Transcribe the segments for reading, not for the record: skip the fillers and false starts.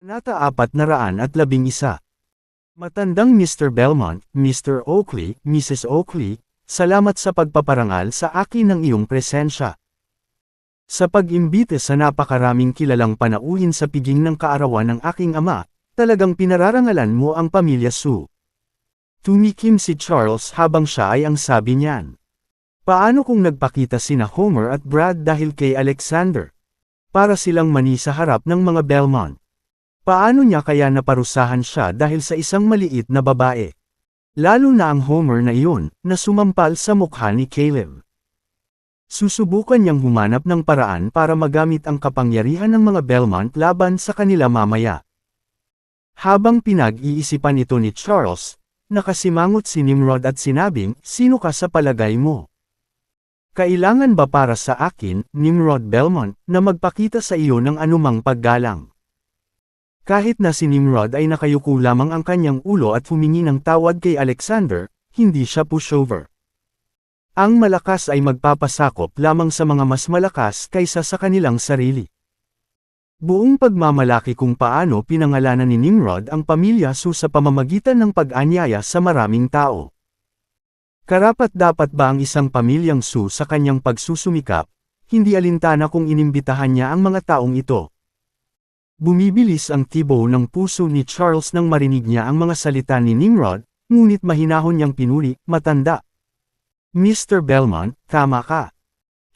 Nata 411. Matandang Mr. Belmont, Mr. Oakley, Mrs. Oakley, salamat sa pagpaparangal sa akin ng iyong presensya. Sa pag-imbite sa napakaraming kilalang panauhin sa piging ng kaarawan ng aking ama, talagang pinararangalan mo ang pamilya Su. Tumikim si Charles habang siya ay ang sabi niyan. Paano kung nagpakita sina Homer at Brad dahil kay Alexander? Para silang mani sa harap ng mga Belmont. Paano niya kaya naparusahan siya dahil sa isang maliit na babae? Lalo na ang Homer na iyon, na sumampal sa mukha ni Caleb. Susubukan niyang humanap ng paraan para magamit ang kapangyarihan ng mga Belmont laban sa kanila mamaya. Habang pinag-iisipan ito ni Charles, nakasimangot si Nimrod at sinabing, sino ka sa palagay mo? Kailangan ba para sa akin, Nimrod Belmont, na magpakita sa iyo ng anumang paggalang? Kahit na si Nimrod ay nakayuko lamang ang kanyang ulo at humingi ng tawad kay Alexander, hindi siya pushover. Ang malakas ay magpapasakop lamang sa mga mas malakas kaysa sa kanilang sarili. Buong pagmamalaki kung paano pinangalanan ni Nimrod ang pamilya Su sa pamamagitan ng pag-anyaya sa maraming tao. Karapat-dapat ba ang isang pamilyang Su sa kanyang pagsusumikap, hindi alintana kung inimbitahan niya ang mga taong ito? Bumibilis ang tibo ng puso ni Charles nang marinig niya ang mga salita ni Nimrod, ngunit mahinahon niyang pinuri, matanda. Mr. Belmont, tama ka.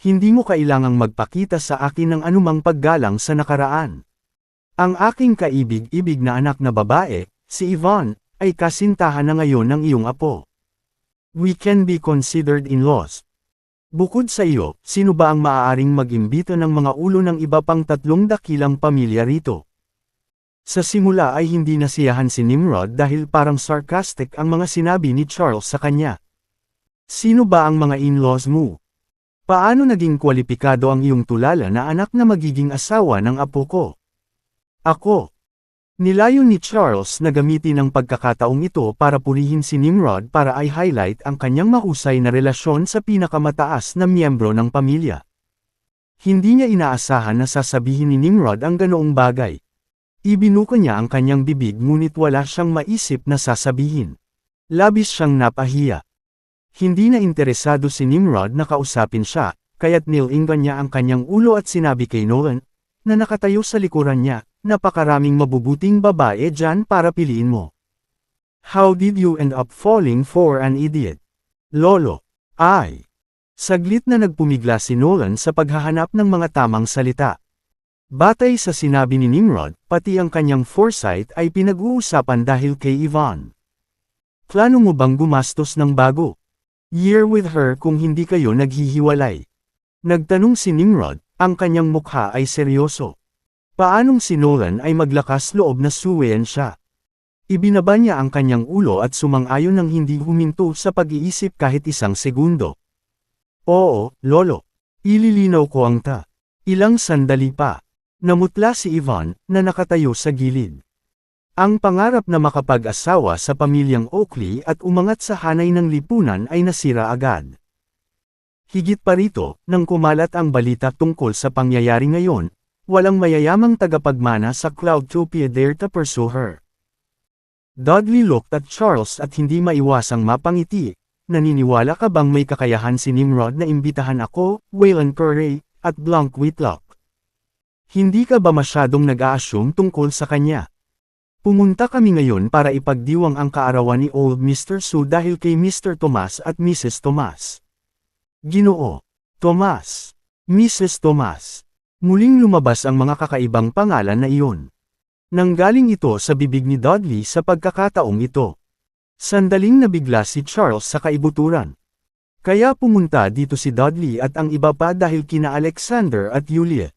Hindi mo kailangang magpakita sa akin ng anumang paggalang sa nakaraan. Ang aking kaibig-ibig na anak na babae, si Yvonne, ay kasintahan na ngayon ng iyong apo. We can be considered in-laws. Bukod sa iyo, sino ba ang maaaring mag-imbita ng mga ulo ng iba pang 3 dakilang pamilya rito? Sa simula ay hindi nasiyahan si Nimrod dahil parang sarcastic ang mga sinabi ni Charles sa kanya. Sino ba ang mga in-laws mo? Paano naging kwalipikado ang iyong tulala na anak na magiging asawa ng apo ko? Ako. Nilayon ni Charles na gamitin ang pagkakataong ito para purihin si Nimrod para i-highlight ang kanyang mahusay na relasyon sa pinakamataas na miyembro ng pamilya. Hindi niya inaasahan na sasabihin ni Nimrod ang ganoong bagay. Ibinuka niya ang kanyang bibig ngunit wala siyang maisip na sasabihin. Labis siyang napahiya. Hindi na interesado si Nimrod na kausapin siya, kaya't nilingan niya ang kanyang ulo at sinabi kay Nolan, na nakatayo sa likuran niya, napakaraming mabubuting babae dyan para piliin mo. How did you end up falling for an idiot? Lolo. Ay. Saglit na nagpumigla si Nolan sa paghahanap ng mga tamang salita. Batay sa sinabi ni Nimrod, pati ang kanyang foresight ay pinag-uusapan dahil kay Yvonne. Plano mo bang gumastos ng bago? Year with her kung hindi kayo naghihiwalay. Nagtanong si Nimrod, ang kanyang mukha ay seryoso. Paanong si Nolan ay maglakas loob na suwayan siya? Ibinaba niya ang kanyang ulo at sumang-ayon ng hindi huminto sa pag-iisip kahit isang segundo. Oo, Lolo. Ililinaw ko ang ta. Ilang sandali pa. Namutla si Yvonne, na nakatayo sa gilid. Ang pangarap na makapag-asawa sa pamilyang Oakley at umangat sa hanay ng lipunan ay nasira agad. Higit pa rito, nang kumalat ang balita tungkol sa pangyayari ngayon, walang mayayamang tagapagmana sa Cloudtopia dare to pursue her. Dudley looked at Charles at hindi maiwasang mapangiti. Naniniwala ka bang may kakayahan si Nimrod na imbitahan ako, Waylon Curry, at Blanc Whitlock? Hindi ka ba masyadong nag-a-assume tungkol sa kanya? Pumunta kami ngayon para ipagdiwang ang kaarawan ni Old Mr. Su dahil kay Mr. Thomas at Mrs. Thomas. Ginoo. Thomas. Mrs. Thomas. Muling lumabas ang mga kakaibang pangalan na iyon. Nanggaling ito sa bibig ni Dudley sa pagkakataong ito. Sandaling nabigla si Charles sa kaibuturan. Kaya pumunta dito si Dudley at ang iba pa dahil kina Alexander at Julia.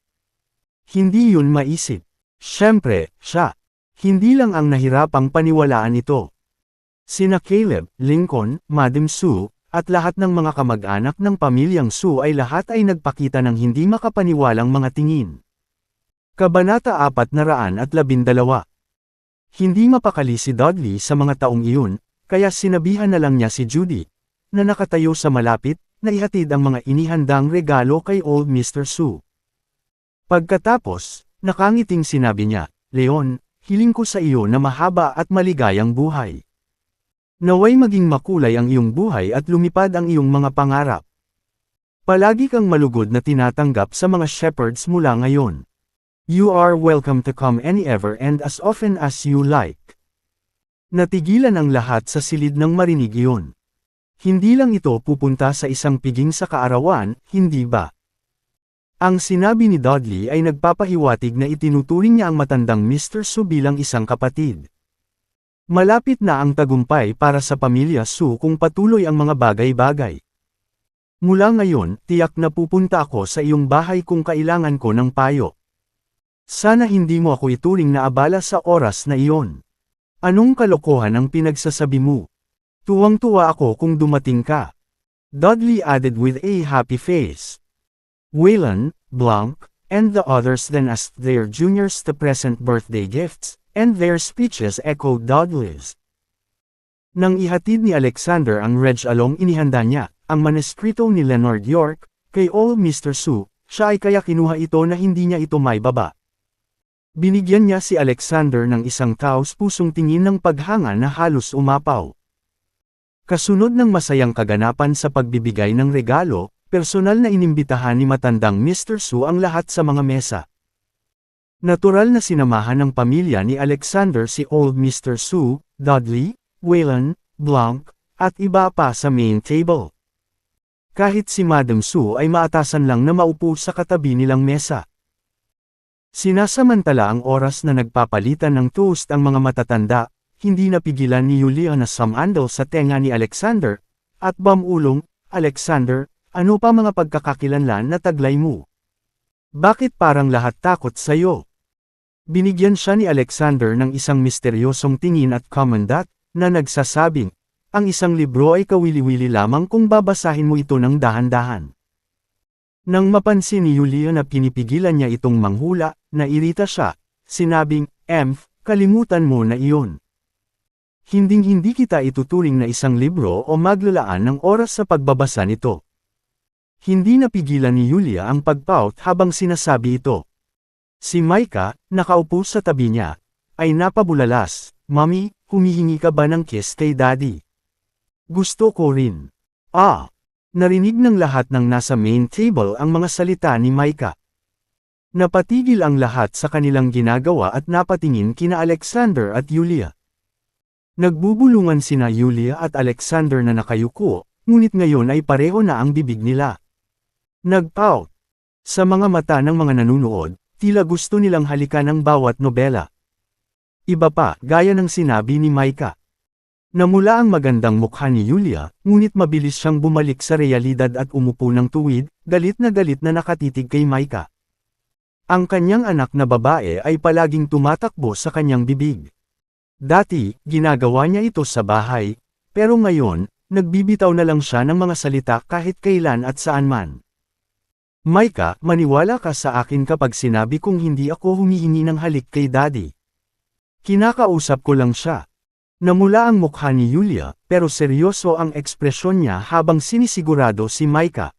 Hindi yun maisip. Siyempre, siya. Hindi lang ang nahirapang paniwalaan ito. Sina Caleb, Lincoln, Madam Su, at lahat ng mga kamag-anak ng pamilyang Su ay lahat ay nagpakita ng hindi makapaniwalang mga tingin. Kabanata 412. Hindi mapakali si Dudley sa mga taong iyon, kaya sinabihan na lang niya si Judy, na nakatayo sa malapit, na ihatid ang mga inihandang regalo kay Old Mr. Su. Pagkatapos, nakangiting sinabi niya, Leon, hiling ko sa iyo na mahaba at maligayang buhay. Naway maging makulay ang iyong buhay at lumipad ang iyong mga pangarap. Palagi kang malugod na tinatanggap sa mga shepherds mula ngayon. You are welcome to come any-ever and as often as you like. Natigilan ang lahat sa silid ng marinig iyon. Hindi lang ito pupunta sa isang piging sa kaarawan, hindi ba? Ang sinabi ni Dudley ay nagpapahiwatig na itinuturing niya ang matandang Mr. Su bilang isang kapatid. Malapit na ang tagumpay para sa pamilya Su kung patuloy ang mga bagay-bagay. Mula ngayon, tiyak na pupunta ako sa iyong bahay kung kailangan ko ng payo. Sana hindi mo ako ituring na abala sa oras na iyon. Anong kalokohan ang pinagsasabi mo? Tuwang-tuwa ako kung dumating ka. Dudley added with a happy face. Waylon, Blanc, and the others then asked their juniors to present birthday gifts, and their speeches echoed Dudley's. Nang ihatid ni Alexander ang reg-along inihanda niya, ang maneskrito ni Leonard York, kay old Mr. Su, siya ay kaya kinuha ito na hindi niya ito maibaba. Binigyan niya si Alexander ng isang taos-pusong tingin ng paghanga na halos umapaw. Kasunod ng masayang kaganapan sa pagbibigay ng regalo, personal na inimbitahan ni matandang Mr. Su ang lahat sa mga mesa. Natural na sinamahan ng pamilya ni Alexander si old Mr. Su, Dudley, Waylon, Blanc, at iba pa sa main table. Kahit si Madam Su ay maatasan lang na maupo sa katabi nilang mesa. Sinasamantala ang oras na nagpapalitan ng toast ang mga matatanda, hindi napigilan ni Yulia na sumandal sa tenga ni Alexander, at bamulong, Alexander, ano pa mga pagkakakilanlan na taglay mo? Bakit parang lahat takot sa'yo? Binigyan siya ni Alexander ng isang misteryosong tingin at komandat, na nagsasabing, ang isang libro ay kawili-wili lamang kung babasahin mo ito ng dahan-dahan. Nang mapansin ni Yulia na pinipigilan niya itong manghula, nairita siya, sinabing, kalimutan mo na iyon. Hinding-hindi kita ituturing na isang libro o maglalaan ng oras sa pagbabasa nito. Hindi napigilan ni Yulia ang pagpout habang sinasabi ito. Si Micah, nakaupo sa tabi niya, ay napabulalas, Mommy, humihingi ka ba ng kiss kay Daddy? Gusto ko rin. Narinig ng lahat ng nasa main table ang mga salita ni Micah. Napatigil ang lahat sa kanilang ginagawa at napatingin kina Alexander at Yulia. Nagbubulungan sina Yulia at Alexander na nakayuko, ngunit ngayon ay pareho na ang bibig nila. Nagpout. Sa mga mata ng mga nanunood, tila gusto nilang halikan ang bawat nobela. Iba pa, gaya ng sinabi ni Micah. Namula ang magandang mukha ni Yulia, ngunit mabilis siyang bumalik sa realidad at umupo ng tuwid, galit na nakatitig kay Micah. Ang kanyang anak na babae ay palaging tumatakbo sa kanyang bibig. Dati, ginagawa niya ito sa bahay, pero ngayon, nagbibitaw na lang siya ng mga salita kahit kailan at saan man. Micah, maniwala ka sa akin kapag sinabi kong hindi ako humihingi ng halik kay Daddy. Kinakausap ko lang siya. Namula ang mukha ni Yulia, pero seryoso ang ekspresyon niya habang sinisigurado si Micah.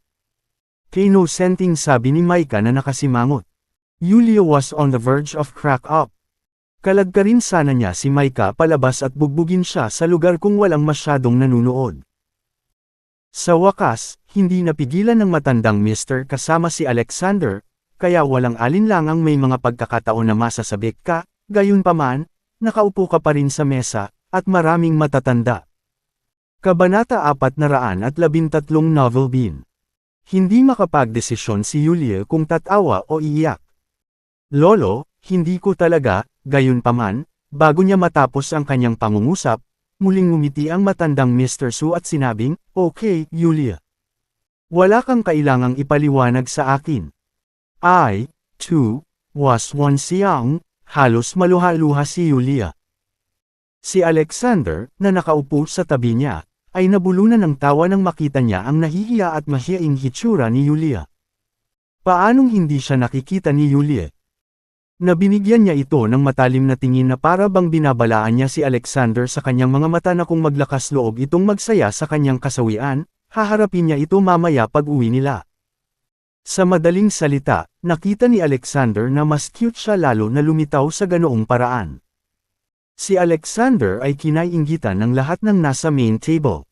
Kinosenting sabi ni Micah na nakasimangot. Yulia was on the verge of crack up. Kalagkarin sana niya si Micah palabas at bugbugin siya sa lugar kung walang masyadong nanunood. Sa wakas, hindi napigilan ng matandang Mr. kasama si Alexander, kaya walang alinlangang may mga pagkakataon na masasabik ka, gayunpaman, nakaupo ka pa rin sa mesa, at maraming matatanda. Kabanata 413 Novel Bean. Hindi makapagdesisyon si Yulia kung tatawa o iiyak. Lolo, hindi ko talaga, gayunpaman, bago niya matapos ang kanyang pangungusap, muling ngumiti ang matandang Mr. Su at sinabing, Okay, Yulia. Wala kang kailangang ipaliwanag sa akin. I, too, was once young, halos maluha-luha si Yulia. Si Alexander, na nakaupo sa tabi niya, ay nabulunan ng tawa nang makita niya ang nahihiya at mahiyaing hitsura ni Yulia. Paanong hindi siya nakikita ni Yulia? Nabinigyan niya ito ng matalim na tingin na para bang binabalaan niya si Alexander sa kanyang mga mata na kung maglakas loob itong magsaya sa kanyang kasawian, haharapin niya ito mamaya pag-uwi nila. Sa madaling salita, nakita ni Alexander na mas cute siya lalo na lumitaw sa ganoong paraan. Si Alexander ay kinaiinggitan ng lahat ng nasa main table.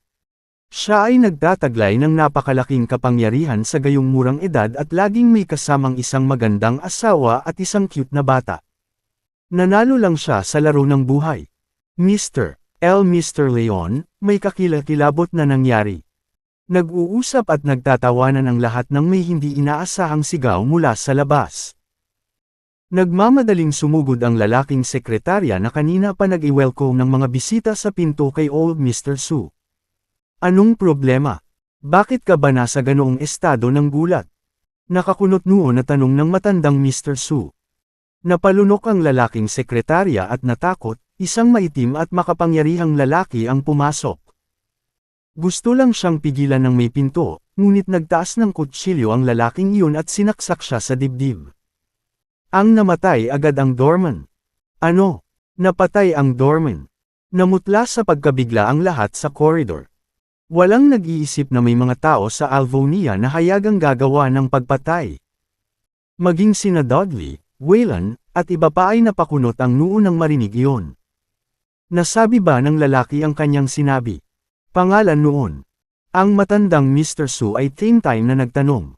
Siya ay nagtataglay ng napakalaking kapangyarihan sa gayong murang edad at laging may kasamang isang magandang asawa at isang cute na bata. Nanalo lang siya sa laro ng buhay. Mr. Leon, may kakilakilabot na nangyari. Nag-uusap at nagtatawanan ang lahat ng may hindi inaasahang sigaw mula sa labas. Nagmamadaling sumugod ang lalaking sekretarya na kanina pa nag-i-welcome ng mga bisita sa pinto kay old Mr. Su. Anong problema? Bakit ka ba nasa ganoong estado ng gulat? Nakakunot noon na tanong ng matandang Mr. Su. Napalunok ang lalaking sekretarya at natakot, isang maitim at makapangyarihang lalaki ang pumasok. Gusto lang siyang pigilan ng may pinto, ngunit nagtaas ng kutsilyo ang lalaking iyon at sinaksak siya sa dibdib. Ang namatay agad ang doorman. Ano? Napatay ang doorman. Namutla sa pagkabigla ang lahat sa koridor. Walang nag-iisip na may mga tao sa Alvonia na hayagang gagawa ng pagpatay. Maging sina Dudley, Wayland, at iba pa ay napakunot ang noo nang marinig iyon. Nasabi ba ng lalaki ang kanyang sinabi? Pangalan noon. Ang matandang Mr. Su ay same time na nagtanong.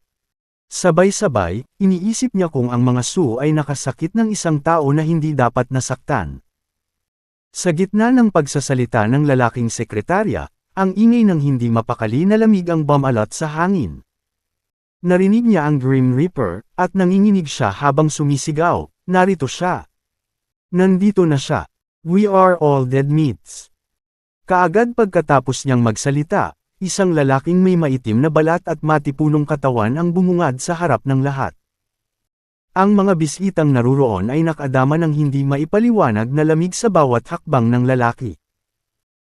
Sabay-sabay, iniisip niya kung ang mga Su ay nakasakit ng isang tao na hindi dapat nasaktan. Sa gitna ng pagsasalita ng lalaking sekretarya, ang ingay ng hindi mapakali na lamig ang bumalot sa hangin. Narinig niya ang Grim Reaper, at nanginginig siya habang sumisigaw, narito siya. Nandito na siya. We are all dead meats. Kaagad pagkatapos niyang magsalita, isang lalaking may maitim na balat at matipunong katawan ang bumungad sa harap ng lahat. Ang mga bisitang naruroon ay nakadama ng hindi maipaliwanag na lamig sa bawat hakbang ng lalaki.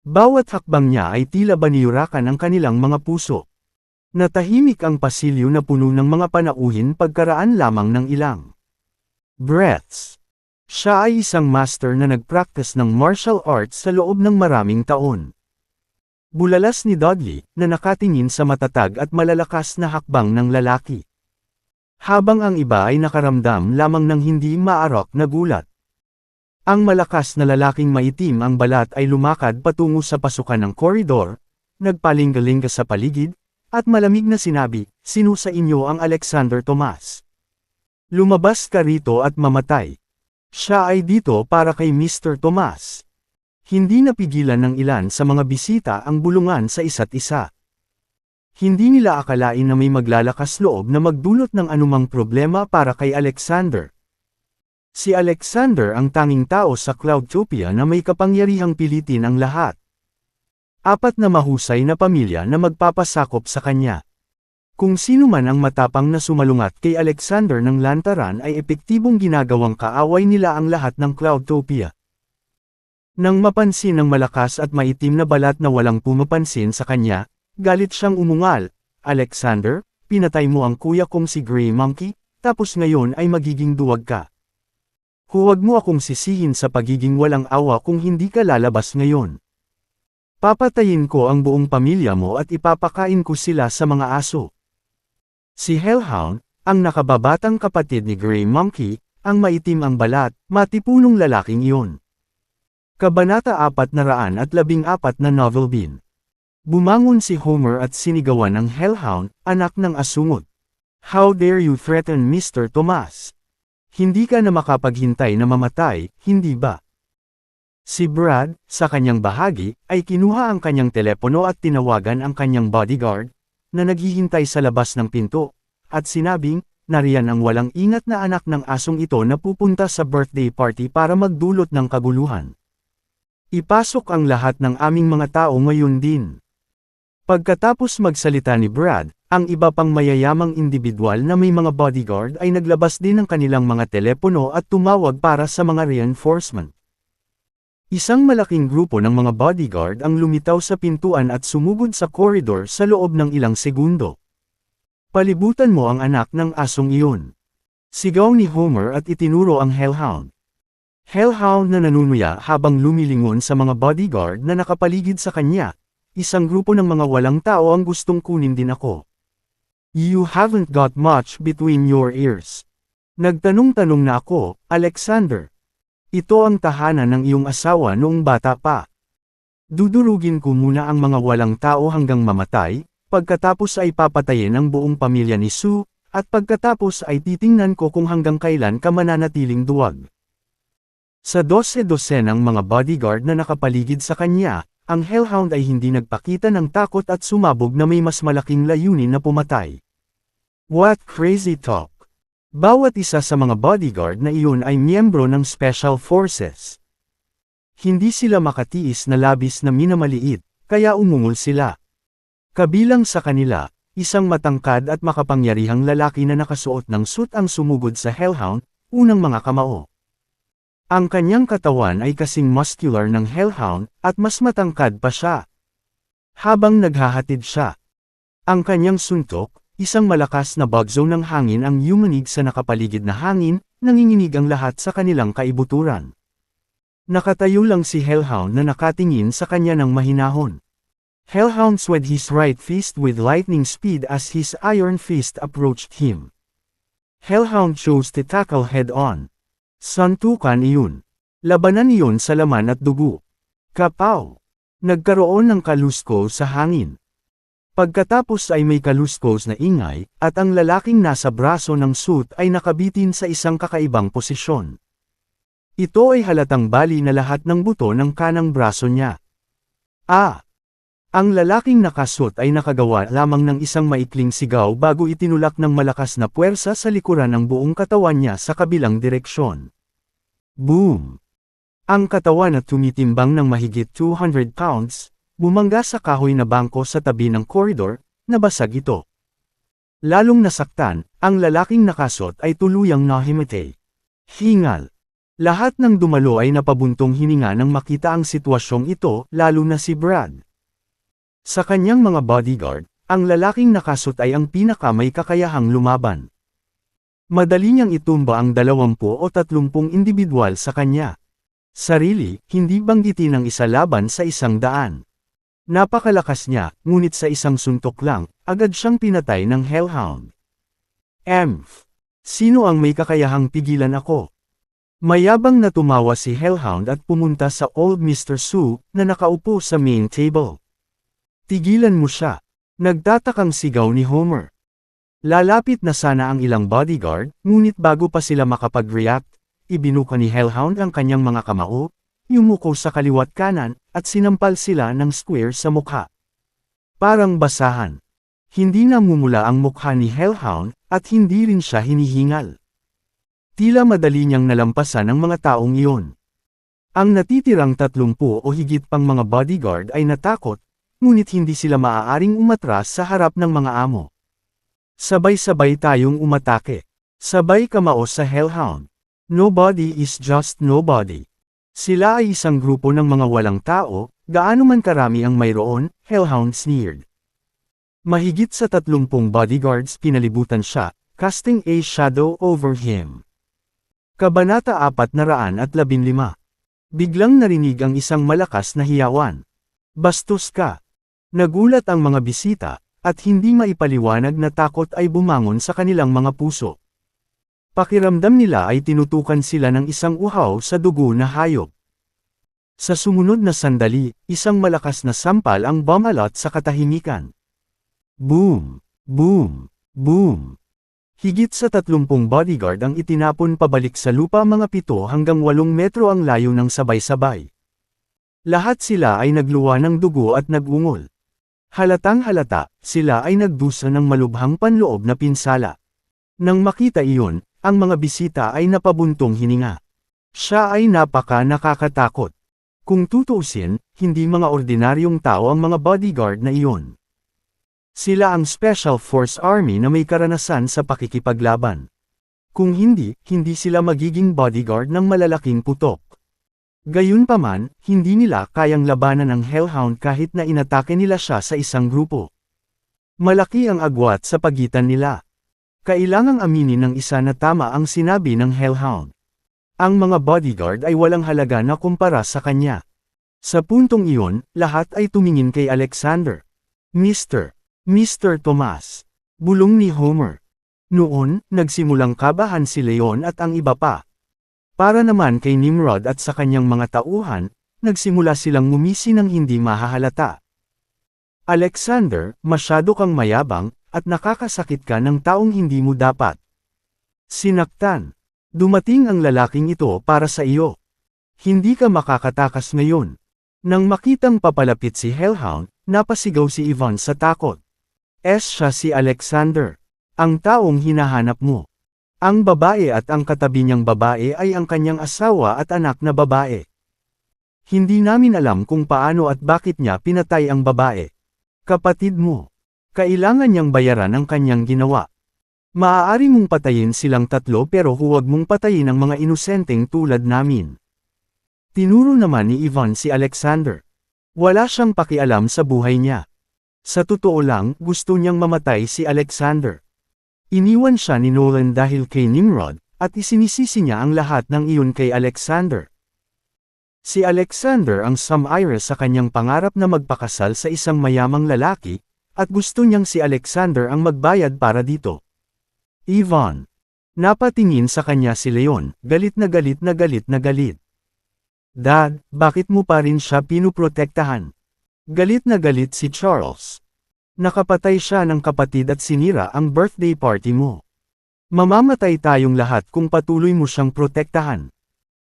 Bawat hakbang niya ay tila baniyurakan ang kanilang mga puso. Natahimik ang pasilyo na puno ng mga panauhin pagkaraan lamang ng ilang breaths. Siya ay isang master na nag-practice ng martial arts sa loob ng maraming taon. Bulalas ni Dudley, na nakatingin sa matatag at malalakas na hakbang ng lalaki. Habang ang iba ay nakaramdam lamang ng hindi maarok na gulat. Ang malakas na lalaking maitim ang balat ay lumakad patungo sa pasukan ng koridor, nagpalingga-lingga sa paligid, at malamig na sinabi, "Sino sa inyo ang Alexander Tomas? Lumabas ka rito at mamatay. Siya ay dito para kay Mr. Tomas." Hindi napigilan ng ilan sa mga bisita ang bulungan sa isa't isa. Hindi nila akalain na may maglalakas loob na magdulot ng anumang problema para kay Alexander. Si Alexander ang tanging tao sa Cloudtopia na may kapangyarihang pilitin ang lahat. Apat na mahusay na pamilya na magpapasakop sa kanya. Kung sino man ang matapang na sumalungat kay Alexander ng lantaran ay epektibong ginagawang kaaway nila ang lahat ng Cloudtopia. Nang mapansin ng malakas at maitim na balat na walang pumapansin sa kanya, galit siyang umungal, "Alexander, pinatay mo ang kuya kong si Grey Monkey, tapos ngayon ay magiging duwag ka. Huwag mo akong sisihin sa pagiging walang awa kung hindi ka lalabas ngayon. Papatayin ko ang buong pamilya mo at ipapakain ko sila sa mga aso." Si Hellhound, ang nakababatang kapatid ni Grey Monkey, ang maitim ang balat, matipunong lalaking iyon. Kabanata 414 na Novel Bean. Bumangon si Homer at sinigawan ng Hellhound, "Anak ng asungot. How dare you threaten Mr. Tomas? Hindi ka na makapaghintay na mamatay, hindi ba?" Si Brad, sa kanyang bahagi, ay kinuha ang kanyang telepono at tinawagan ang kanyang bodyguard, na naghihintay sa labas ng pinto, at sinabing, nariyan ang walang ingat na anak ng asong ito na pupunta sa birthday party para magdulot ng kaguluhan. Ipasok ang lahat ng aming mga tao ngayon din. Pagkatapos magsalita ni Brad, ang iba pang mayayamang individual na may mga bodyguard ay naglabas din ng kanilang mga telepono at tumawag para sa mga reinforcement. Isang malaking grupo ng mga bodyguard ang lumitaw sa pintuan at sumugod sa koridor sa loob ng ilang segundo. "Palibutan mo ang anak ng asong iyon." Sigaw ni Homer at itinuro ang Hellhound. Hellhound na nanunuya habang lumilingon sa mga bodyguard na nakapaligid sa kanya. Isang grupo ng mga walang tao ang gustong kunin din ako. "You haven't got much between your ears." Nagtanong-tanong na ako, "Alexander. Ito ang tahanan ng iyong asawa noong bata pa. Dudurugin ko muna ang mga walang tao hanggang mamatay, pagkatapos ay papatayin ang buong pamilya ni Sue, at pagkatapos ay titingnan ko kung hanggang kailan ka mananatiling duwag. Sa 12-dosenang mga bodyguard na nakapaligid sa kanya, ang Hellhound ay hindi nagpakita ng takot at sumabog na may mas malaking layunin na pumatay. What crazy talk! Bawat isa sa mga bodyguard na iyon ay miyembro ng Special Forces. Hindi sila makatiis na labis na minamaliit, kaya umungol sila. Kabilang sa kanila, isang matangkad at makapangyarihang lalaki na nakasuot ng suit ang sumugod sa Hellhound, unang mga kamao. Ang kanyang katawan ay kasing muscular ng Hellhound, at mas matangkad pa siya. Habang naghahatid siya, ang kanyang suntok, isang malakas na bugzo ng hangin ang yumanig sa nakapaligid na hangin, nanginginig ang lahat sa kanilang kaibuturan. Nakatayo lang si Hellhound na nakatingin sa kanya ng mahinahon. Hellhound swayed his right fist with lightning speed as his iron fist approached him. Hellhound chose to tackle head-on. Santukan iyon. Labanan iyon sa laman at dugo. Kapaw! Nagkaroon ng kalusko sa hangin. Pagkatapos ay may kaluskos na ingay, at ang lalaking nasa braso ng suit ay nakabitin sa isang kakaibang posisyon. Ito ay halatang bali na lahat ng buto ng kanang braso niya. Ang lalaking nakasuot ay nakagawa lamang ng isang maikling sigaw bago itinulak ng malakas na puwersa sa likuran ng buong katawan niya sa kabilang direksyon. Boom! Ang katawan na tumitimbang ng mahigit 200 pounds, bumangga sa kahoy na bangko sa tabi ng koridor, nabasag ito. Lalong nasaktan, ang lalaking nakasuot ay tuluyang nahimatay. Hingal. Lahat ng dumalo ay napabuntong hininga nang makita ang sitwasyong ito, lalo na si Brad. Sa kanyang mga bodyguard, ang lalaking nakasuot ay ang pinaka may kakayahang lumaban. Madali niyang itumba ang 20 o 30 individual sa kanya. Sarili, hindi banggitin ang isa laban sa 100. Napakalakas niya, ngunit sa isang suntok lang, agad siyang pinatay ng Hellhound. Sino ang may kakayahang pigilan ako? Mayabang na tumawa si Hellhound at pumunta sa old Mr. Sue, na nakaupo sa main table. Tigilan mo siya. Nagtatakang sigaw ni Homer. Lalapit na sana ang ilang bodyguard, ngunit bago pa sila makapag-react, ibinuka ni Hellhound ang kanyang mga kamao, yumuko sa kaliwat kanan, at sinampal sila ng square sa mukha. Parang basahan. Hindi namumula ang mukha ni Hellhound, at hindi rin siya hinihingal. Tila madali niyang nalampasan ang mga taong iyon. Ang natitirang 30 o higit pang mga bodyguard ay natakot, ngunit hindi sila maaaring umatras sa harap ng mga amo. Sabay-sabay tayong umatake. Sabay kamao sa Hellhound. Nobody is just nobody. Sila ay isang grupo ng mga walang tao, gaano man karami ang mayroon, Hellhound sneered. Mahigit sa 30 bodyguards pinalibutan siya, casting a shadow over him. Kabanata 415. Biglang narinig ang isang malakas na hiyawan. Bastos ka! Nagulat ang mga bisita, at hindi maipaliwanag na takot ay bumangon sa kanilang mga puso. Pakiramdam nila ay tinutukan sila ng isang uhaw sa dugo na hayop. Sa sumunod na sandali, isang malakas na sampal ang bumalot sa katahimikan. Boom! Boom! Boom! Higit sa 30 bodyguard ang itinapon pabalik sa lupa, mga 7 hanggang 8 metro ang layo ng sabay-sabay. Lahat sila ay nagluwa ng dugo at nagungol. Halatang halata, sila ay nagdusa ng malubhang panloob na pinsala. Nang makita iyon, ang mga bisita ay napabuntong hininga. Siya ay nakakatakot. Kung tutuusin, hindi mga ordinaryong tao ang mga bodyguard na iyon. Sila ang Special Force Army na may karanasan sa pakikipaglaban. Kung hindi sila magiging bodyguard ng malalaking putok. Gayunpaman, hindi nila kayang labanan ang Hellhound kahit na inatake nila siya sa isang grupo. Malaki ang agwat sa pagitan nila. Kailangang aminin ng isa na tama ang sinabi ng Hellhound. Ang mga bodyguard ay walang halaga na kumpara sa kanya. Sa puntong iyon, lahat ay tumingin kay Alexander. Mr. Thomas. Bulong ni Homer. Noon, nagsimulang kabahan si Leon at ang iba pa. Para naman kay Nimrod at sa kanyang mga tauhan, nagsimula silang ngumisi ng hindi mahahalata. Alexander, masyado kang mayabang, at nakakasakit ka ng taong hindi mo dapat sinaktan. Dumating ang lalaking ito para sa iyo. Hindi ka makakatakas ngayon. Nang makitang papalapit si Hellhound, napasigaw si Ivan sa takot. Siya si Alexander. Ang taong hinahanap mo. Ang babae at ang katabi niyang babae ay ang kanyang asawa at anak na babae. Hindi namin alam kung paano at bakit niya pinatay ang babae. Kapatid mo. Kailangan niyang bayaran ang kanyang ginawa. Maaari mong patayin silang tatlo pero huwag mong patayin ang mga inosenteng tulad namin. Tinuro naman ni Ivan si Alexander. Wala siyang pakialam sa buhay niya. Sa totoo lang, gusto niyang mamatay si Alexander. Iniwan siya ni Nolan dahil kay Nimrod, at isinisisi niya ang lahat ng iyon kay Alexander. Si Alexander ang sumire sa kanyang pangarap na magpakasal sa isang mayamang lalaki, at gusto niyang si Alexander ang magbayad para dito. Ivan. Napatingin sa kanya si Leon, galit na galit na galit na galit. Dad, bakit mo pa rin siya pinuprotektahan? Galit na galit si Charles. Nakapatay siya ng kapatid at sinira ang birthday party mo. Mamamatay tayong lahat kung patuloy mo siyang protektahan.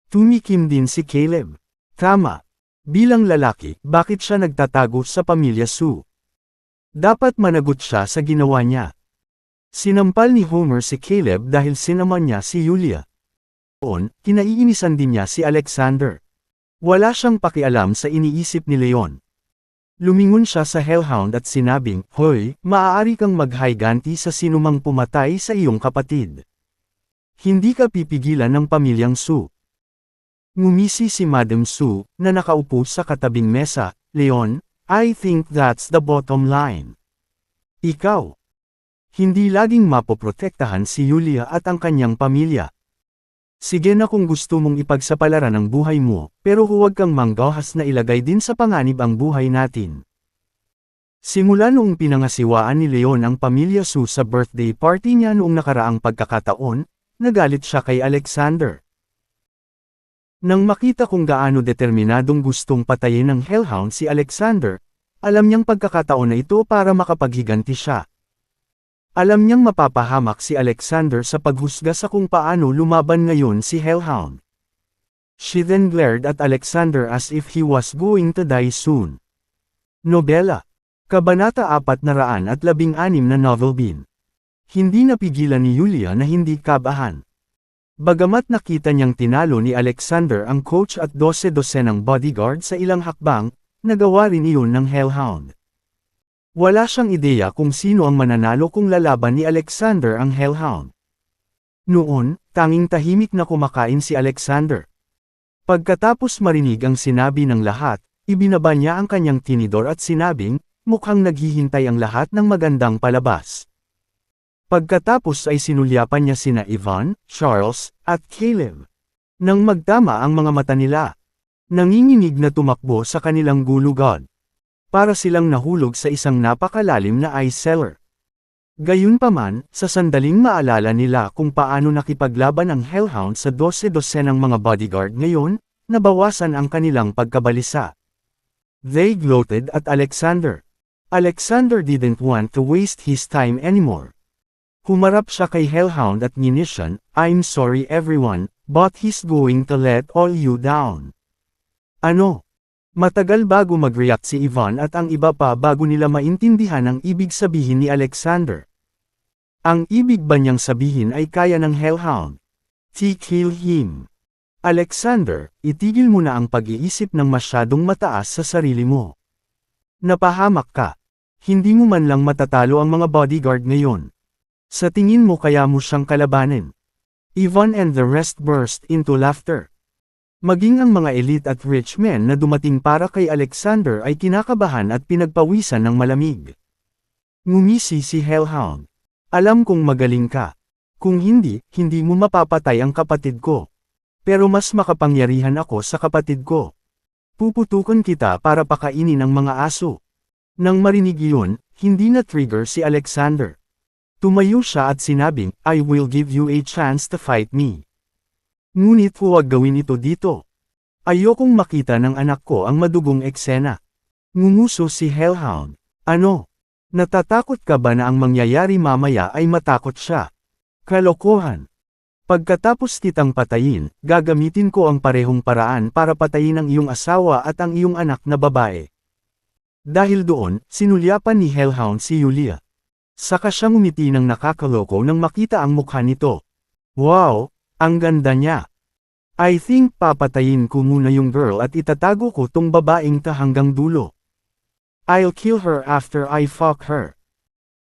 Tumikim din si Caleb. Tama. Bilang lalaki, bakit siya nagtatago sa pamilya Sue? Dapat managot siya sa ginawa niya. Sinampal ni Homer si Caleb dahil sinaman niya si Julia. Kinaiinisan din niya si Alexander. Wala siyang pakialam sa iniisip ni Leon. Lumingon siya sa Hellhound at sinabing, Hoy, maaari kang maghiganti sa sinumang pumatay sa iyong kapatid. Hindi ka pipigilan ng pamilyang Sue. Ngumisi si Madam Sue, na nakaupo sa katabing mesa. Leon, I think that's the bottom line. Ikaw. Hindi laging mapoprotektahan si Julia at ang kanyang pamilya. Sige na kung gusto mong ipagsapalaran ang buhay mo, pero huwag kang manggahas na ilagay din sa panganib ang buhay natin. Simula noong pinangasiwaan ni Leon ang pamilya Sue sa birthday party niya noong nakaraang pagkakataon, nagalit siya kay Alexander. Nang makita kung gaano determinadong gustong patayin ng Hellhound si Alexander, alam niyang pagkakataon na ito para makapaghiganti siya. Alam niyang mapapahamak si Alexander sa paghusga sa kung paano lumaban ngayon si Hellhound. She then glared at Alexander as if he was going to die soon. Nobela. Kabanata 416 na novel bin. Hindi napigilan ni Julia na hindi kabahan. Bagamat nakita niyang tinalo ni Alexander ang coach at 12-dosenang bodyguard sa ilang hakbang, nagawa rin iyon ng Hellhound. Wala siyang ideya kung sino ang mananalo kung lalaban ni Alexander ang Hellhound. Noon, tanging tahimik na kumakain si Alexander. Pagkatapos marinig ang sinabi ng lahat, ibinaba niya ang kanyang tinidor at sinabing, mukhang naghihintay ang lahat ng magandang palabas. Pagkatapos ay sinulyapan niya sina Ivan, Charles, at Caleb. Nang magtama ang mga mata nila, nanginginig na tumakbo sa kanilang gulugod. Para silang nahulog sa isang napakalalim na ice cellar. Gayunpaman, sa sandaling maalala nila kung paano nakipaglaban ang Hellhound sa 12-dosenang mga bodyguard ngayon, nabawasan ang kanilang pagkabalisa. They gloated at Alexander. Alexander didn't want to waste his time anymore. Humarap siya kay Hellhound at nginisyan, I'm sorry everyone, but he's going to let all you down. Ano? Matagal bago mag-react si Ivan at ang iba pa bago nila maintindihan ang ibig sabihin ni Alexander. Ang ibig ba niyang sabihin ay kaya ng Hellhound? Kill him. Alexander, itigil mo na ang pag-iisip ng masyadong mataas sa sarili mo. Napahamak ka. Hindi mo man lang matatalo ang mga bodyguard ngayon. Sa tingin mo kaya mo siyang kalabanin. Ivan and the rest burst into laughter. Maging ang mga elite at rich men na dumating para kay Alexander ay kinakabahan at pinagpawisan ng malamig. Ngumisi si Hellhound. Alam kong magaling ka. Kung hindi, hindi mo mapapatay ang kapatid ko. Pero mas makapangyarihan ako sa kapatid ko. Puputukan kita para pakainin ang mga aso. Nang marinig iyon, hindi na-trigger si Alexander. Tumayo siya at sinabing, I will give you a chance to fight me. Ngunit huwag gawin ito dito. Ayokong makita ng anak ko ang madugong eksena. Ngumuso si Hellhound. Ano? Natatakot ka ba na ang mangyayari mamaya ay matakot siya? Kalokohan. Pagkatapos kitang patayin, gagamitin ko ang parehong paraan para patayin ang iyong asawa at ang iyong anak na babae. Dahil doon, sinulyapan ni Hellhound si Yulia. Saka siyang umiti ng nakakaloko nang makita ang mukha nito. Wow, ang ganda niya. I think papatayin ko muna yung girl at itatago ko tong babaeng ta hanggang dulo. I'll kill her after I fuck her.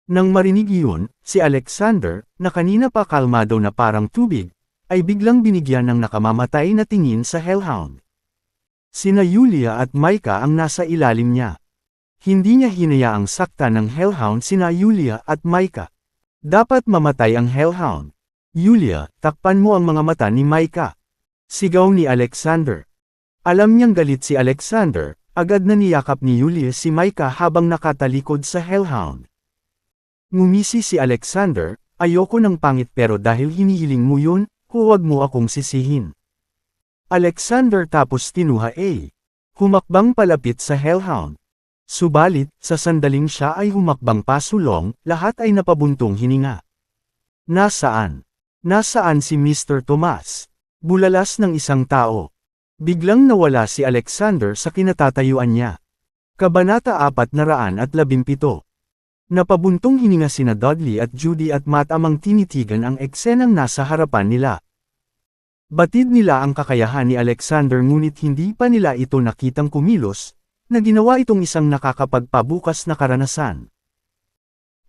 Nang marinig iyon, si Alexander, na kanina pa kalmado na parang tubig, ay biglang binigyan ng nakamamatay na tingin sa Hellhound. Sina Yulia at Micah ang nasa ilalim niya. Hindi niya hinayaang sakta ng Hellhound sina Yulia at Micah. Dapat mamatay ang Hellhound. Yulia, takpan mo ang mga mata ni Micah. Sigaw ni Alexander. Alam niyang galit si Alexander, agad na niyakap ni Yulia si Micah habang nakatalikod sa Hellhound. Ngumisi si Alexander, ayoko ng pangit pero dahil hinihiling mo yun, huwag mo akong sisihin. Alexander tapos tinuha humakbang palapit sa Hellhound. Subalit, sa sandaling siya ay humakbang pasulong, lahat ay napabuntong hininga. Nasaan? Nasaan si Mr. Tomas? Bulalas ng isang tao. Biglang nawala si Alexander sa kinatatayuan niya. Kabanata 417. Napabuntong hininga sina Dudley at Judy at matamang tinitigan ang eksenang nasa harapan nila. Batid nila ang kakayahan ni Alexander ngunit hindi pa nila ito nakitang kumilos, na ginawa itong isang nakakapagpabukas na karanasan.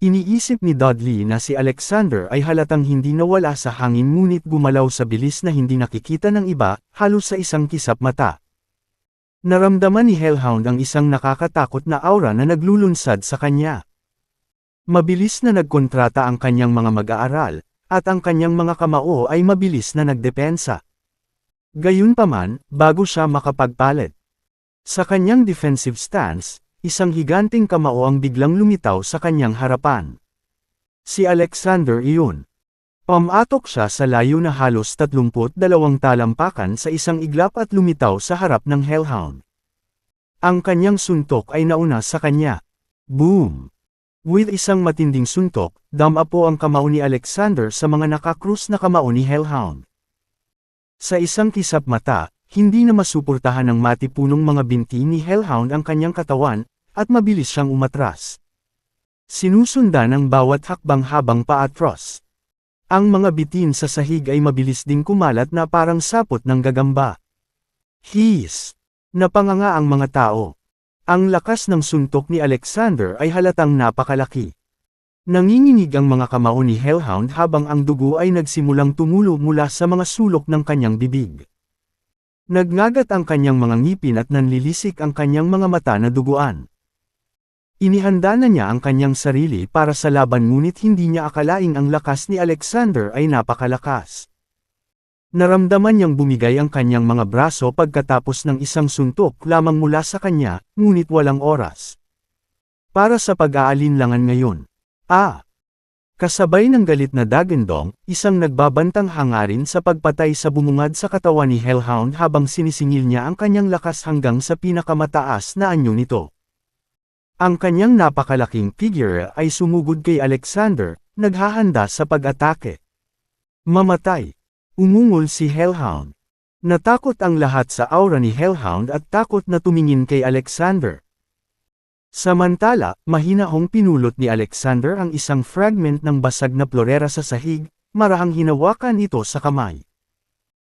Iniisip ni Dudley na si Alexander ay halatang hindi nawala sa hangin ngunit gumalaw sa bilis na hindi nakikita ng iba, halos sa isang kisap mata. Naramdaman ni Hellhound ang isang nakakatakot na aura na naglulunsad sa kanya. Mabilis na nagkontrata ang kanyang mga mag-aaral, at ang kanyang mga kamao ay mabilis na nagdepensa. Gayunpaman, bago siya makapagpalit sa kanyang defensive stance, isang higanting kamao ang biglang lumitaw sa kanyang harapan. Si Alexander iyon. Pumatok siya sa layo na halos 32 talampakan sa isang iglap at lumitaw sa harap ng Hellhound. Ang kanyang suntok ay nauna sa kanya. Boom! With isang matinding suntok, damapo ang kamao ni Alexander sa mga nakakrus na kamao ni Hellhound. Sa isang kisap mata, hindi na masuportahan ng matipunong mga binti ni Hellhound ang kanyang katawan, at mabilis siyang umatras. Sinusundan ang bawat hakbang habang paatros. Ang mga bitin sa sahig ay mabilis ding kumalat na parang sapot ng gagamba. Hiss! Napanganga ang mga tao. Ang lakas ng suntok ni Alexander ay halatang napakalaki. Nanginginig ang mga kamao ni Hellhound habang ang dugo ay nagsimulang tumulo mula sa mga sulok ng kanyang bibig. Nagngagat ang kanyang mga ngipin at nanlilisik ang kanyang mga mata na duguan. Inihanda na niya ang kanyang sarili para sa laban ngunit hindi niya akalaing ang lakas ni Alexander ay napakalakas. Naramdaman niyang bumigay ang kanyang mga braso pagkatapos ng isang suntok lamang mula sa kanya, ngunit walang oras para sa pag-aalinlangan ngayon. Kasabay ng galit na Dagandong, isang nagbabantang hangarin sa pagpatay sa bumungad sa katawan ni Hellhound habang sinisingil niya ang kanyang lakas hanggang sa pinakamataas na anyo nito. Ang kanyang napakalaking figure ay sumugod kay Alexander, naghahanda sa pag-atake. Mamatay! Umungol si Hellhound. Natakot ang lahat sa aura ni Hellhound at takot na tumingin kay Alexander. Samantala, mahinahong pinulot ni Alexander ang isang fragment ng basag na florera sa sahig, marahang hinawakan ito sa kamay.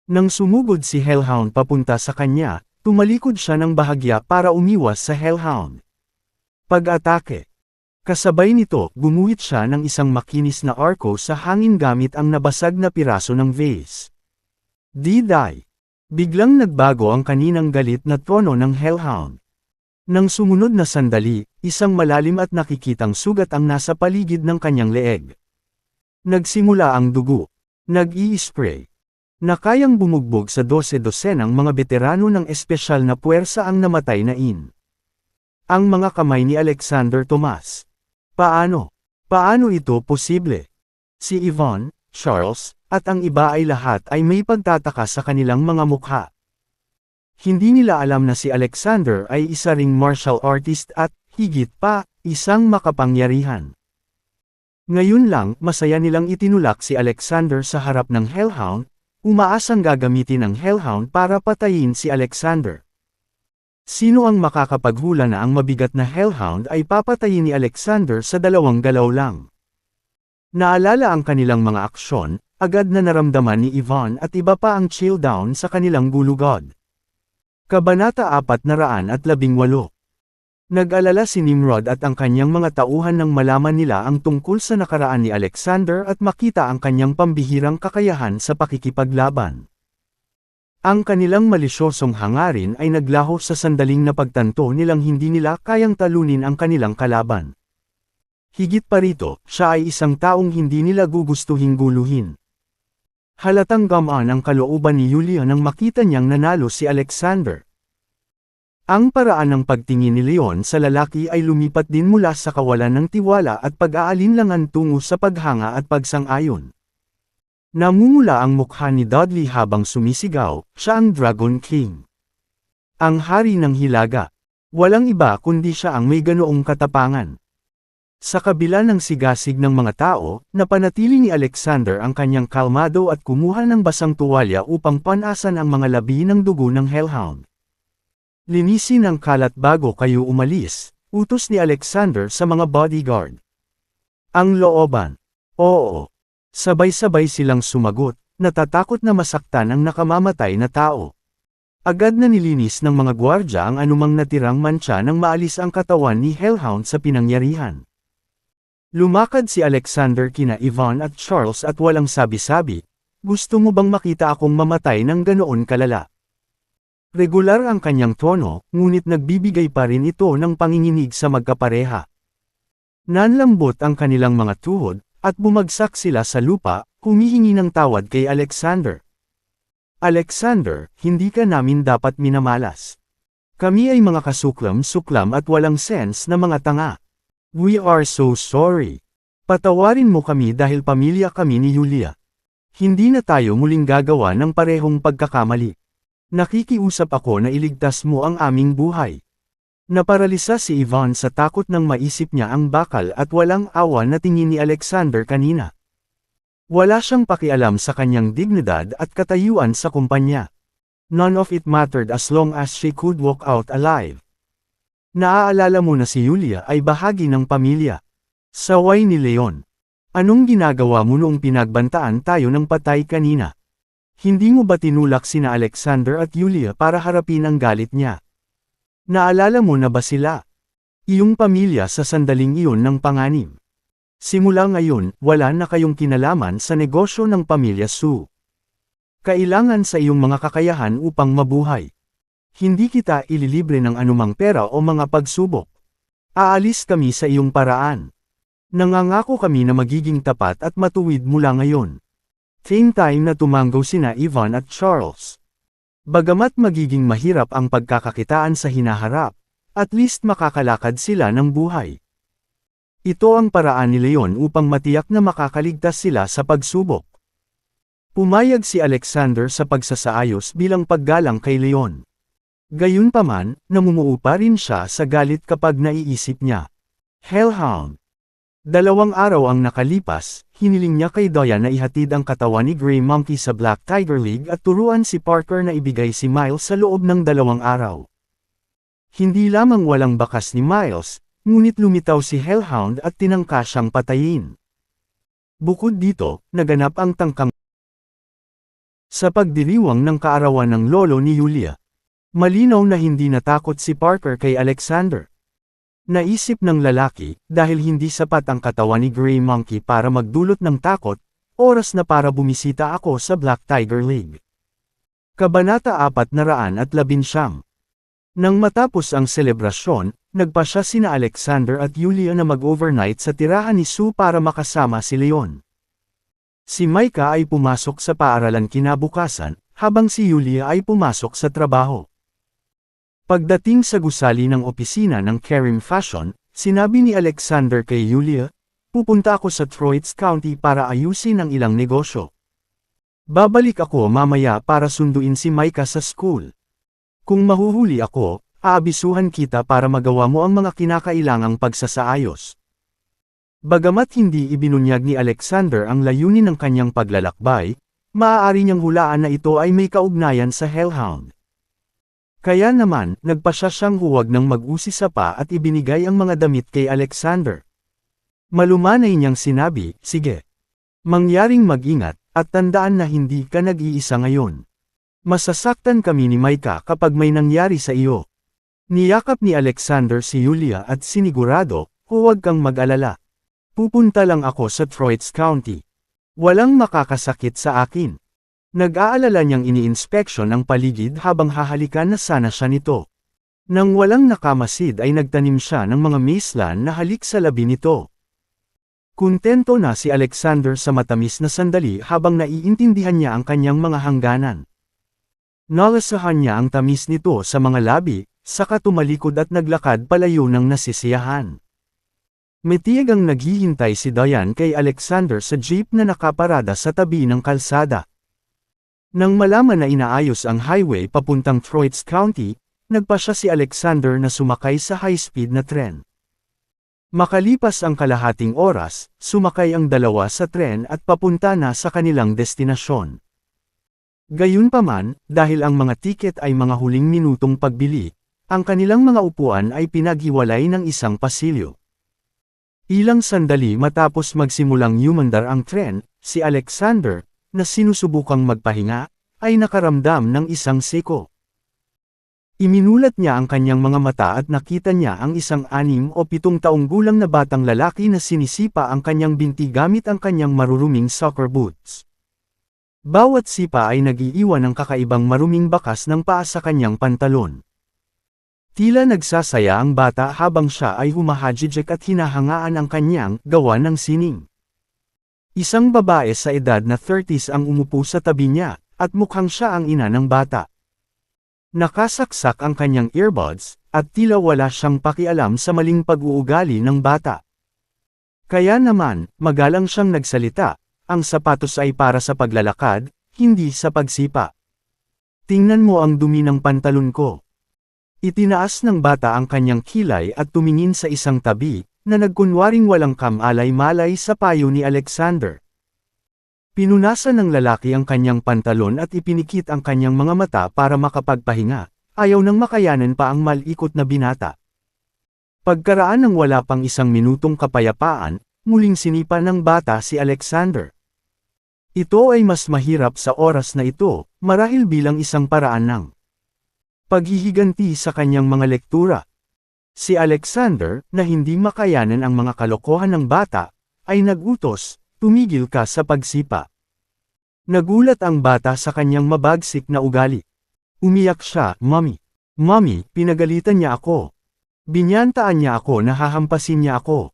Nang sumugod si Hellhound papunta sa kanya, tumalikod siya ng bahagya para umiwas sa Hellhound. Pag-atake. Kasabay nito, gumuhit siya ng isang makinis na arko sa hangin gamit ang nabasag na piraso ng vase. Di-die. Biglang nagbago ang kaninang galit na tono ng Hellhound. Nang sumunod na sandali, isang malalim at nakikitang sugat ang nasa paligid ng kanyang leeg. Nagsimula ang dugo. Nag-i-spray. Na kayang bumugbog sa 12-dosenang mga veterano ng espesyal na puwersa ang namatay na ang mga kamay ni Alexander Tomas. Paano? Paano ito posible? Si Yvonne, Charles, at ang iba ay lahat ay may pagtataka sa kanilang mga mukha. Hindi nila alam na si Alexander ay isa ring martial artist at, higit pa, isang makapangyarihan. Ngayon lang, masaya nilang itinulak si Alexander sa harap ng Hellhound, umaasang gagamitin ng Hellhound para patayin si Alexander. Sino ang makakapaghula na ang mabigat na Hellhound ay papatayin ni Alexander sa 2 galaw lang? Naalala ang kanilang mga aksyon, agad na naramdaman ni Yvonne at iba pa ang chill down sa kanilang gulugod. Kabanata 418. Nag-alala si Nimrod at ang kanyang mga tauhan nang malaman nila ang tungkol sa nakaraan ni Alexander at makita ang kanyang pambihirang kakayahan sa pakikipaglaban. Ang kanilang malisyosong hangarin ay naglaho sa sandaling napagtanto nilang hindi nila kayang talunin ang kanilang kalaban. Higit pa rito, siya ay isang taong hindi nila gugustuhing guluhin. Halatang gamaan ang kalooban ni Yulia nang makita niyang nanalo si Alexander. Ang paraan ng pagtingin ni Leon sa lalaki ay lumipat din mula sa kawalan ng tiwala at pag-aalinlangan tungo sa paghanga at pagsang-ayon. Namumula ang mukha ni Dudley habang sumisigaw, siya ang Dragon King. Ang hari ng hilaga. Walang iba kundi siya ang may ganoong katapangan. Sa kabila ng sigasig ng mga tao, napanatili ni Alexander ang kanyang kalmado at kumuha ng basang tuwalya upang panasan ang mga labi ng dugo ng Hellhound. Linisin ang kalat bago kayo umalis, utos ni Alexander sa mga bodyguard. Ang looban. Oo. Sabay-sabay silang sumagot, natatakot na masaktan ang nakamamatay na tao. Agad na nilinis ng mga gwardya ang anumang natirang mantsa nang maalis ang katawan ni Hellhound sa pinangyarihan. Lumakad si Alexander kina Yvonne at Charles at walang sabi-sabi, gusto mo bang makita akong mamatay ng ganoon kalala? Regular ang kanyang tono, ngunit nagbibigay pa rin ito ng panginginig sa magkapareha. Nanlambot ang kanilang mga tuhod, at bumagsak sila sa lupa, humihingi ng tawad kay Alexander. Alexander, hindi ka namin dapat minamalas. Kami ay mga kasuklam-suklam at walang sense na mga tanga. We are so sorry. Patawarin mo kami dahil pamilya kami ni Yulia. Hindi na tayo muling gagawa ng parehong pagkakamali. Nakikiusap ako na iligtas mo ang aming buhay. Naparalisa si Yvonne sa takot nang maisip niya ang bakal at walang awa na tingin ni Alexander kanina. Wala siyang pakialam sa kanyang dignidad at katayuan sa kumpanya. None of it mattered as long as she could walk out alive. Naaalala mo na si Yulia ay bahagi ng pamilya. Saway ni Leon. Anong ginagawa mo noong pinagbantaan tayo ng patay kanina? Hindi mo ba tinulak sina Alexander at Yulia para harapin ang galit niya? Naalala mo na ba sila? Iyong pamilya sa sandaling iyon ng panganib. Simula ngayon, wala na kayong kinalaman sa negosyo ng pamilya Su. Kailangan sa iyong mga kakayahan upang mabuhay. Hindi kita ililibre ng anumang pera o mga pagsubok. Aalis kami sa iyong paraan. Nangangako kami na magiging tapat at matuwid mula ngayon. Same time na tumanggaw sina Yvonne at Charles. Bagamat magiging mahirap ang pagkakakitaan sa hinaharap, at least makakalakad sila ng buhay. Ito ang paraan ni Leon upang matiyak na makakaligtas sila sa pagsubok. Pumayag si Alexander sa pagsasaayos bilang paggalang kay Leon. Gayunpaman, namumuo pa rin siya sa galit kapag naiisip niya. Hellhound. 2 araw ang nakalipas, hiniling niya kay Doya na ihatid ang katawan ni Grey Monkey sa Black Tiger League at turuan si Parker na ibigay si Miles sa loob ng 2 araw. Hindi lamang walang bakas ni Miles, ngunit lumitaw si Hellhound at tinangka siyang patayin. Bukod dito, naganap ang tangkang sa pagdiriwang ng kaarawan ng lolo ni Yulia. Malinaw na hindi natakot si Parker kay Alexander. Naisip ng lalaki, dahil hindi sapat ang katawan ni Grey Monkey para magdulot ng takot, oras na para bumisita ako sa Black Tiger League. Kabanata 419. Nang matapos ang selebrasyon, nagpasya sina Alexander at Yulia na mag-overnight sa tirahan ni Sue para makasama si Leon. Si Micah ay pumasok sa paaralan kinabukasan, habang si Yulia ay pumasok sa trabaho. Pagdating sa gusali ng opisina ng Karim Fashion, sinabi ni Alexander kay Yulia, Pupunta ako sa Troitz County para ayusin ang ilang negosyo. Babalik ako mamaya para sunduin si Micah sa school. Kung mahuhuli ako, aabisuhan kita para magawa mo ang mga kinakailangang pagsasaayos. Bagamat hindi ibinunyag ni Alexander ang layunin ng kanyang paglalakbay, maaari niyang hulaan na ito ay may kaugnayan sa Hellhound. Kaya naman, nagpasya siyang huwag nang mag-usisa pa at ibinigay ang mga damit kay Alexander. Malumanay niyang sinabi, sige. Mangyaring mag-ingat, at tandaan na hindi ka nag-iisa ngayon. Masasaktan kami ni Micah kapag may nangyari sa iyo. Niyakap ni Alexander si Yulia at sinigurado, huwag kang mag-alala. Pupunta lang ako sa Troitz County. Walang makakasakit sa akin. Nag-aalala niyang ini-inspeksyon ang paligid habang hahalikan na sana siya nito. Nang walang nakamasid ay nagtanim siya ng mga maislan na halik sa labi nito. Kuntento na si Alexander sa matamis na sandali habang naiintindihan niya ang kanyang mga hangganan. Nalasahan niya ang tamis nito sa mga labi, saka tumalikod at naglakad palayo ng nasisiyahan. Metiag ang naghihintay si Diane kay Alexander sa jeep na nakaparada sa tabi ng kalsada. Nang malaman na inaayos ang highway papuntang Troitz County, nagpasya si Alexander na sumakay sa high-speed na tren. Makalipas ang kalahating oras, sumakay ang dalawa sa tren at papunta na sa kanilang destinasyon. Gayunpaman, dahil ang mga tiket ay mga huling minutong pagbili, ang kanilang mga upuan ay pinaghiwalay ng isang pasilyo. Ilang sandali matapos magsimulang yumandar ang tren, si Alexander, na sinusubukang magpahinga, ay nakaramdam ng isang siko. Iminulat niya ang kanyang mga mata at nakita niya ang isang 6 o 7 taong gulang na batang lalaki na sinisipa ang kanyang binti gamit ang kanyang maruruming soccer boots. Bawat sipa ay nag-iiwan ng kakaibang maruming bakas ng paa sa kanyang pantalon. Tila nagsasaya ang bata habang siya ay humahajijek at hinahangaan ang kanyang gawa ng sining. Isang babae sa edad na 30s ang umupo sa tabi niya, at mukhang siya ang ina ng bata. Nakasaksak ang kanyang earbuds, at tila wala siyang pakialam sa maling pag-uugali ng bata. Kaya naman, magalang siyang nagsalita, ang sapatos ay para sa paglalakad, hindi sa pagsipa. Tingnan mo ang dumi ng pantalon ko. Itinaas ng bata ang kanyang kilay at tumingin sa isang tabi, na nagkunwaring walang kamalay-malay sa payo ni Alexander. Pinunasan ng lalaki ang kanyang pantalon at ipinikit ang kanyang mga mata para makapagpahinga, ayaw nang makayanan pa ang malikot na binata. Pagkaraan ng wala pang 1 minutong kapayapaan, muling sinipa ng bata si Alexander. Ito ay mas mahirap sa oras na ito, marahil bilang isang paraan ng paghihiganti sa kanyang mga lektura. Si Alexander, na hindi makayanan ang mga kalokohan ng bata, ay nagutos, tumigil ka sa pagsipa. Nagulat ang bata sa kanyang mabagsik na ugali. Umiyak siya, Mommy. Mommy, pinagalitan niya ako. Binyantaan niya ako na hahampasin niya ako.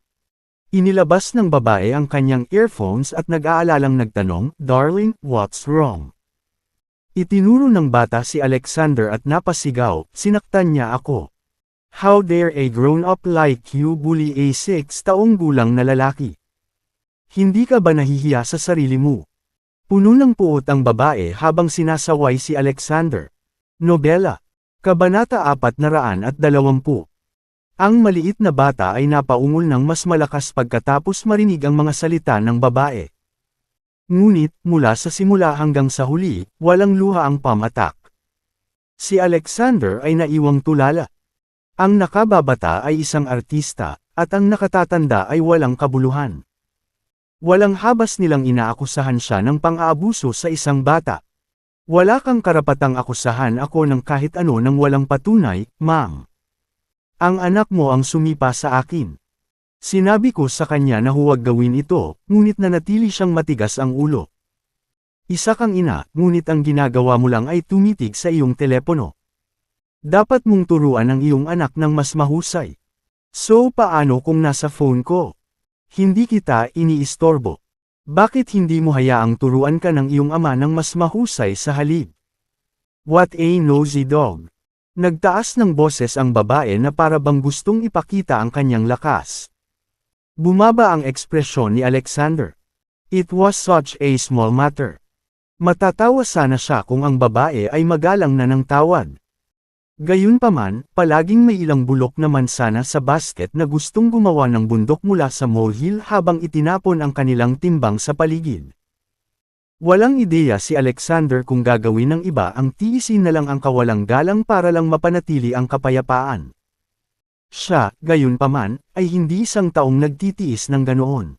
Inilabas ng babae ang kanyang earphones at nag-aalalang nagtanong, Darling, what's wrong? Itinuro ng bata si Alexander at napasigaw, sinaktan niya ako. How dare a grown-up like you bully a 6 taong gulang na lalaki? Hindi ka ba nahihiya sa sarili mo? Puno ng puot ang babae habang sinasaway si Alexander. Nobela. Kabanata 420. Ang maliit na bata ay napaungol ng mas malakas pagkatapos marinig ang mga salita ng babae. Ngunit, mula sa simula hanggang sa huli, walang luha ang pamatak. Si Alexander ay naiwang tulala. Ang nakababata ay isang artista, at ang nakatatanda ay walang kabuluhan. Walang habas nilang inaakusahan siya ng pang-aabuso sa isang bata. Wala kang karapatang akusahan ako ng kahit ano nang walang patunay, ma'am. Ang anak mo ang sumipa sa akin. Sinabi ko sa kanya na huwag gawin ito, ngunit nanatili siyang matigas ang ulo. Isa kang ina, ngunit ang ginagawa mo lang ay tumitig sa iyong telepono. Dapat mong turuan ang iyong anak ng mas mahusay. So paano kung nasa phone ko? Hindi kita iniistorbo. Bakit hindi mo hayaang turuan ka ng iyong ama ng mas mahusay sa halip? What a nosy dog. Nagtaas ng boses ang babae na para bang gustong ipakita ang kanyang lakas. Bumaba ang ekspresyon ni Alexander. It was such a small matter. Matatawa sana siya kung ang babae ay magalang na ng tawad. Gayunpaman, palaging may ilang bulok na mansana sa basket na gustong gumawa ng bundok mula sa molehill habang itinapon ang kanilang timbang sa paligid. Walang ideya si Alexander kung gagawin ng iba ang tiisin na lang ang kawalang galang para lang mapanatili ang kapayapaan. Siya, gayunpaman, ay hindi isang taong nagtitiis ng ganoon.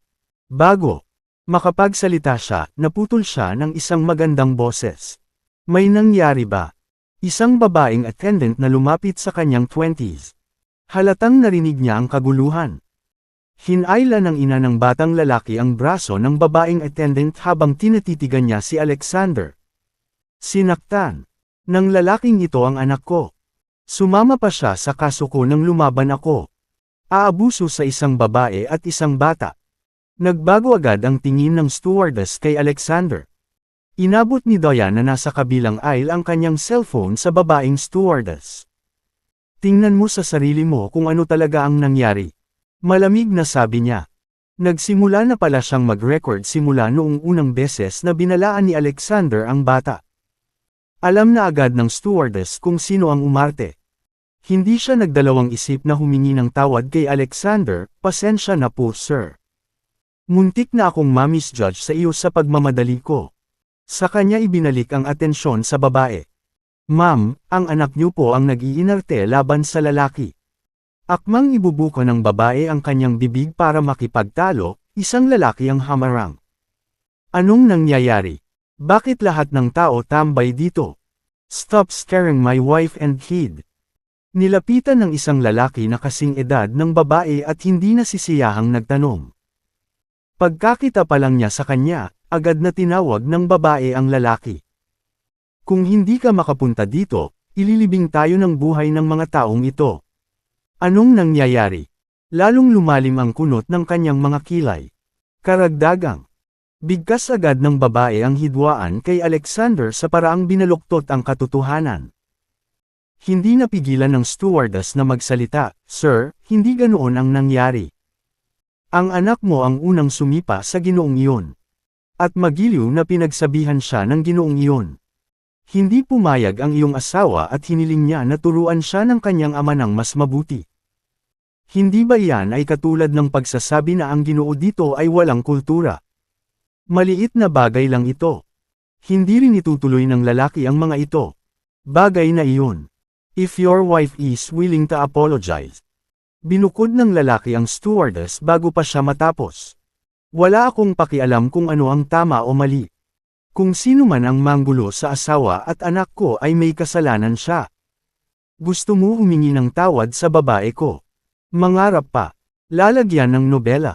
Bago makapagsalita siya, naputol siya ng isang magandang boses. May nangyari ba? Isang babaeng attendant na lumapit sa kanyang 20s. Halatang narinig niya ang kaguluhan. Hinayla ng ina ng batang lalaki ang braso ng babaeng attendant habang tinatitigan niya si Alexander. Sinaktan ng lalaking ito ang anak ko. Sumama pa siya sa kaso ko nang lumaban ako. Aabuso sa isang babae at isang bata. Nagbago agad ang tingin ng stewardess kay Alexander. Inabot ni Diane na nasa kabilang aisle ang kanyang cellphone sa babaeng stewardess. Tingnan mo sa sarili mo kung ano talaga ang nangyari. Malamig na sabi niya. Nagsimula na pala siyang mag-record simula noong unang beses na binalaan ni Alexander ang bata. Alam na agad ng stewardess kung sino ang umarte. Hindi siya nagdalawang isip na humingi ng tawad kay Alexander, pasensya na po sir. Muntik na akong ma-misjudge sa iyo sa pagmamadali ko. Sa kanya ibinalik ang atensyon sa babae. Ma'am, ang anak niyo po ang nag-iinarte laban sa lalaki. Akmang ibubuka ng babae ang kanyang bibig para makipagtalo, isang lalaki ang hamarang. Anong nangyayari? Bakit lahat ng tao tambay dito? Stop scaring my wife and kid. Nilapitan ng isang lalaki na kasing edad ng babae at hindi nasisiyahang nagtanong. Pagkakita pa lang niya sa kanya, agad na tinawag ng babae ang lalaki. Kung hindi ka makapunta dito, ililibing tayo ng buhay ng mga taong ito. Anong nangyayari? Lalong lumalim ang kunot ng kanyang mga kilay. Karagdagang. Bigkas agad ng babae ang hidwaan kay Alexander sa paraang binaluktot ang katotohanan. Hindi napigilan ng stewardess na magsalita, Sir, hindi ganoon ang nangyari. Ang anak mo ang unang sumipa sa ginoong iyon. At magiliw na pinagsabihan siya ng ginoong iyon. Hindi pumayag ang iyong asawa at hiniling niya na turuan siya ng kanyang ama ng mas mabuti. Hindi ba yan ay katulad ng pagsasabi na ang Ginoo dito ay walang kultura? Maliit na bagay lang ito. Hindi rin itutuloy ng lalaki ang mga ito. Bagay na iyon. If your wife is willing to apologize. Binukod ng lalaki ang stewardess bago pa siya matapos. Wala akong pakialam kung ano ang tama o mali. Kung sino man ang manggulo sa asawa at anak ko ay may kasalanan siya. Gusto mo humingi ng tawad sa babae ko. Mangarap pa. Lalagyan ng nobela.